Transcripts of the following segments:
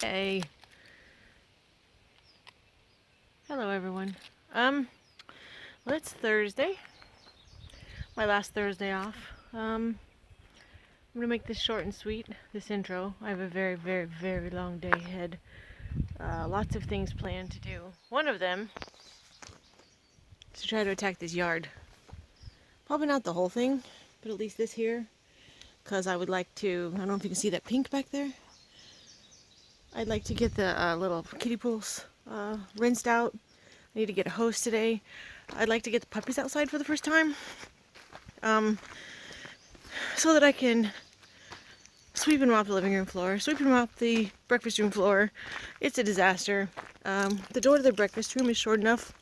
Hey. Hello everyone. Well, it's Thursday. My last Thursday off. I'm gonna make this short and sweet, this intro. I have a very, very, very long day ahead. Lots of things planned to do. One of them is to try to attack this yard. Probably not the whole thing, but at least this here. Because I would like to, I don't know if you can see that pink back there. I'd like to get the little kiddie pools rinsed out. I need to get a hose today. I'd like to get the puppies outside for the first time. So that I can sweep and mop the living room floor, sweep and mop the breakfast room floor. It's a disaster. The door to the breakfast room is short enough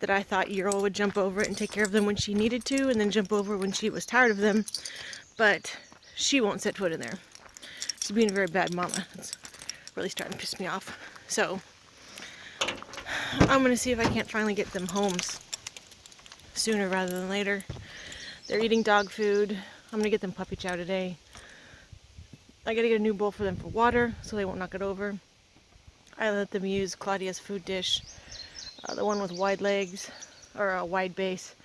that I thought Earl would jump over it and take care of them when she needed to, and then jump over when she was tired of them. But she won't set foot in there. She's being a very bad mama. It's really starting to piss me off. So I'm gonna see if I can't finally get them homes sooner rather than later. They're eating dog food. I'm gonna get them puppy chow today. I gotta get a new bowl for them for water so they won't knock it over. I let them use Claudia's food dish, the one with wide legs, or a wide base.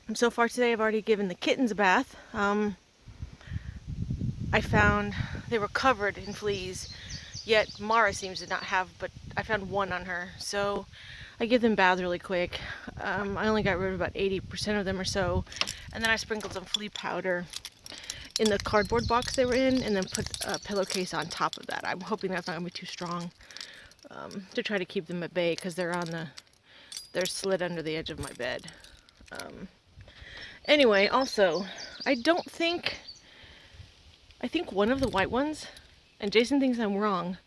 And so far today I've already given the kittens a bath. I found they were covered in fleas, yet Mara seems to not have, but I found one on her. So I give them baths really quick. I only got rid of about 80% of them or so, and then I sprinkled some flea powder in the cardboard box they were in, and then put a pillowcase on top of that. I'm hoping that's not gonna be too strong to try to keep them at bay, because they're slid under the edge of my bed. Anyway, also, I think one of the white ones, and Jason thinks I'm wrong,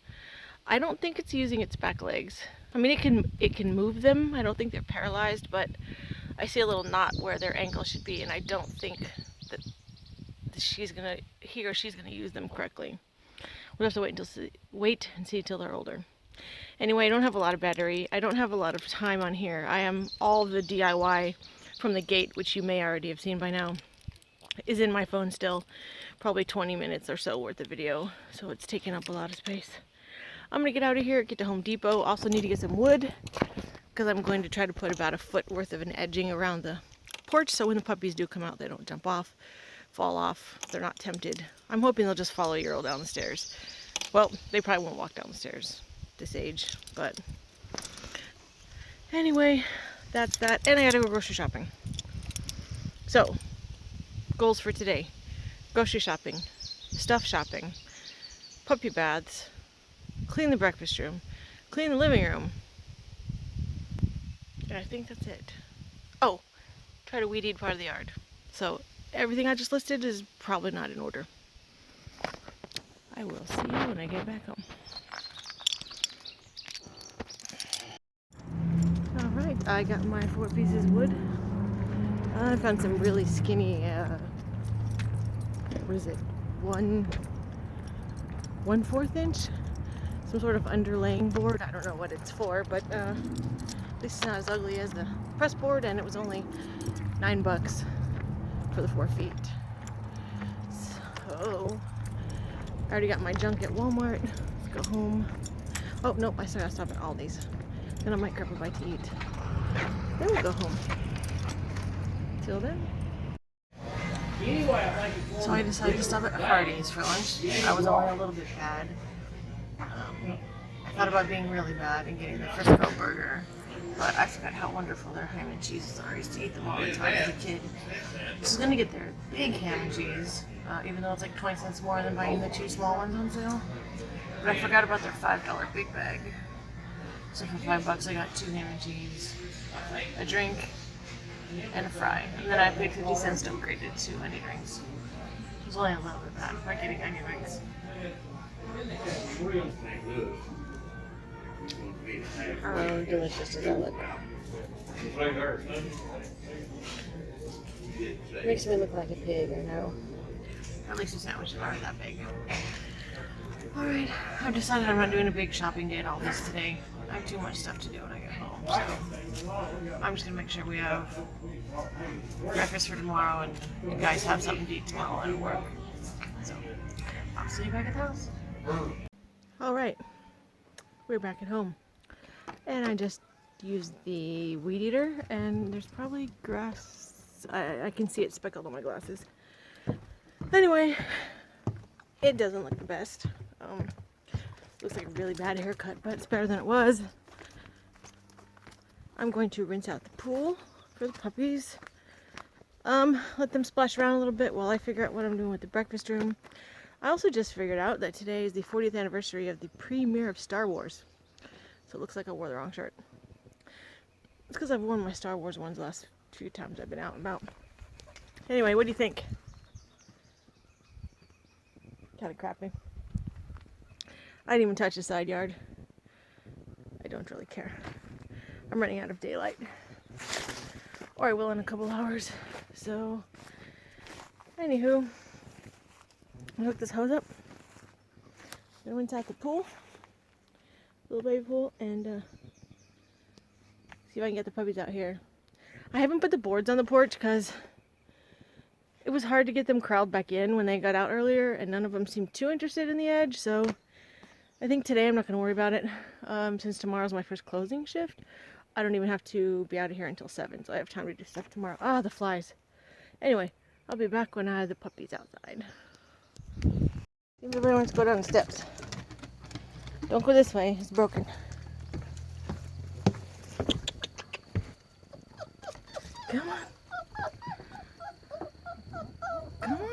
I don't think it's using its back legs. I mean, it can move them. I don't think they're paralyzed, but I see a little knot where their ankle should be, and I don't think that he or she's gonna use them correctly. We'll have to wait and see till they're older. Anyway, I don't have a lot of battery. I don't have a lot of time on here. I am all the DIY from the gate, which you may already have seen by now, is in my phone still. Probably 20 minutes or so worth of video, so it's taking up a lot of space. I'm gonna get out of here, get to Home Depot. Also need to get some wood, because I'm going to try to put about a foot worth of an edging around the porch, so when the puppies do come out, they don't jump off, fall off, they're not tempted. I'm hoping they'll just follow Earl down the stairs. Well, they probably won't walk down the stairs this age, but anyway, that's that. And I gotta go grocery shopping. So, goals for today: grocery shopping, stuff shopping, puppy baths, clean the breakfast room, clean the living room, and I think that's it. Oh, try to weed eat part of the yard. So everything I just listed is probably not in order. I will see you when I get back home. Alright, I got my 4 pieces of wood. I found some really skinny, what is it, 1/4 inch? Some sort of underlaying board. I don't know what it's for, but at least it's not as ugly as the press board, and it was only $9 for the 4 feet. So, I already got my junk at Walmart. Let's go home. Oh, nope, I still gotta stop at Aldi's. Then I might grab a bite to eat. Then we'll go home. Till then. So I decided to stop at Hardee's for lunch. I was only a little bit bad. I thought about being really bad and getting the Frisco burger, but I forgot how wonderful their ham and cheeses are. I used to eat them all the time as a kid. So I was gonna get their big ham and cheese, even though it's like 20 cents more than buying the 2 small ones on sale. But I forgot about their $5 big bag. So for $5 I got 2 ham and cheese, a drink, and a fry. And then I paid 50 cents to upgrade it to onion rings. It was only a little bit bad, not getting onion rings. How delicious does that look? Makes me look like a pig, I know. At least the sandwiches aren't that big. Alright, I've decided I'm not doing a big shopping day at Aldi's today. I have too much stuff to do when I get home, so I'm just gonna make sure we have breakfast for tomorrow and you guys have something to eat tomorrow at work. So, I'll see you back at the house. Alright, we're back at home. And I just used the weed eater, and there's probably grass. I can see it speckled on my glasses. Anyway, it doesn't look the best. Looks like a really bad haircut, but it's better than it was. I'm going to rinse out the pool for the puppies. Let them splash around a little bit while I figure out what I'm doing with the breakfast room. I also just figured out that today is the 40th anniversary of the premiere of Star Wars. So it looks like I wore the wrong shirt. It's because I've worn my Star Wars ones the last few times I've been out and about. Anyway, what do you think? Kind of crappy. I didn't even touch the side yard. I don't really care. I'm running out of daylight. Or I will in a couple hours. So, anywho, I'll hook this hose up. I'm gonna rinse out the pool, little baby pool, and see if I can get the puppies out here. I haven't put the boards on the porch because it was hard to get them corralled back in when they got out earlier, and none of them seemed too interested in the edge, so I think today I'm not going to worry about it. Since tomorrow's my first closing shift, I don't even have to be out of here until 7, so I have time to do stuff tomorrow. Ah, the flies. Anyway, I'll be back when I have the puppies outside. Everybody wants to go down the steps. Don't go this way, it's broken. Come on. Come on.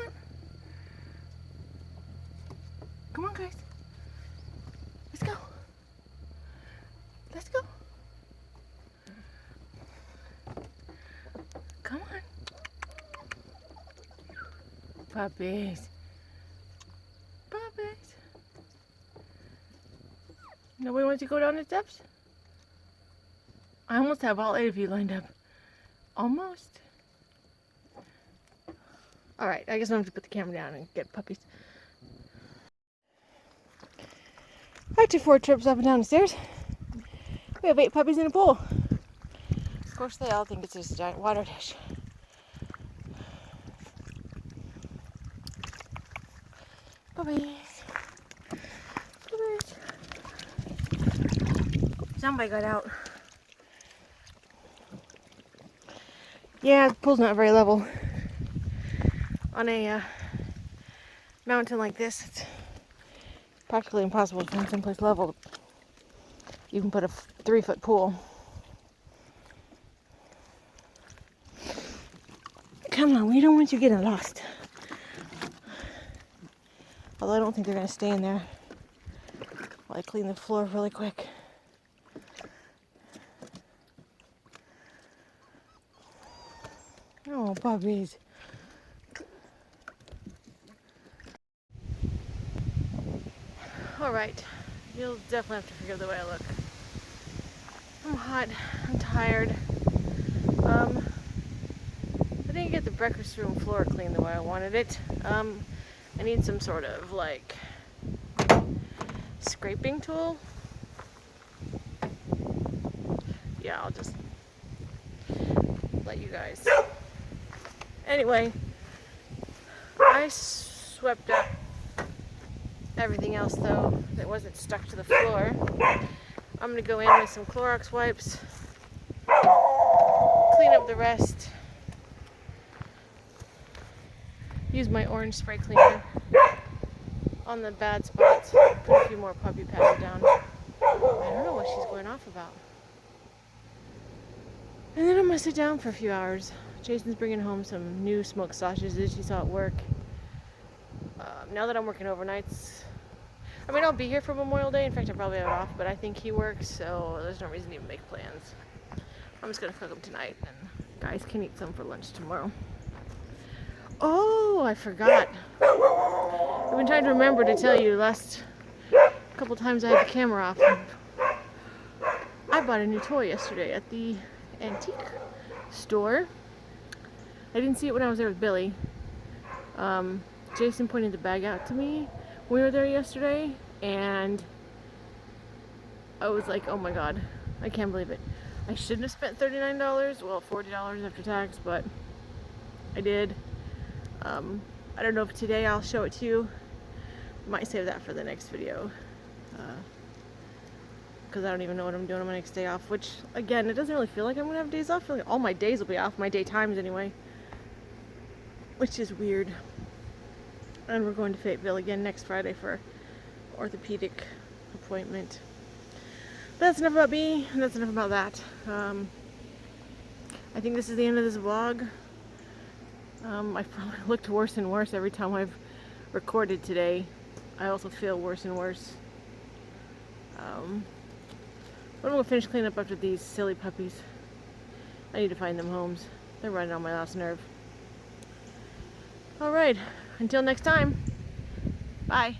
Come on, guys. Let's go. Let's go. Come on. Puppies. Puppies. Nobody wants to go down the steps? I almost have all 8 of you lined up. Almost. Alright, I guess I'm going to put the camera down and get puppies. After 4 trips up and down the stairs, we have 8 puppies in a pool. Of course, they all think it's just a giant water dish. Puppies. Puppies. Somebody got out. Yeah, the pool's not very level. On a mountain like this, it's practically impossible to find someplace level. You can put a 3-foot pool. Come on, we don't want you getting lost. Although I don't think they're going to stay in there while I clean the floor really quick. Oh, puppies. Alright, you'll definitely have to forgive the way I look. I'm hot, I'm tired. I didn't get the breakfast room floor cleaned the way I wanted it. I need some sort of like scraping tool. Yeah, I'll just let you guys. Anyway, I swept up everything else though that wasn't stuck to the floor. I'm gonna go in with some Clorox wipes, clean up the rest, use my orange spray cleaner on the bad spots, put a few more puppy pads down. I don't know what she's going off about. And then I'm gonna sit down for a few hours. Jason's bringing home some new smoked sausages he saw at work. Now that I'm working overnights, I mean, I'll be here for Memorial Day. In fact, I'll probably have it off, but I think he works, so there's no reason to even make plans. I'm just gonna cook them tonight, and guys can eat some for lunch tomorrow. Oh, I forgot. I've been trying to remember to tell you last couple times I had the camera off. I bought a new toy yesterday at the antique store. I didn't see it when I was there with Billy. Jason pointed the bag out to me when we were there yesterday, and I was like, oh my god, I can't believe it. I shouldn't have spent $39, well, $40 after tax, but I did. I don't know if today I'll show it to you. Might save that for the next video. because I don't even know what I'm doing on my next day off, which, again, it doesn't really feel like I'm going to have days off. I feel like all my days will be off, my daytimes anyway, which is weird. And we're going to Fayetteville again next Friday for orthopedic appointment. But that's enough about me, and that's enough about that. I think this is the end of this vlog. I've probably looked worse and worse every time I've recorded today. I also feel worse and worse. But I'm going to finish cleaning up after these silly puppies. I need to find them homes. They're running on my last nerve. Alright, until next time. Bye.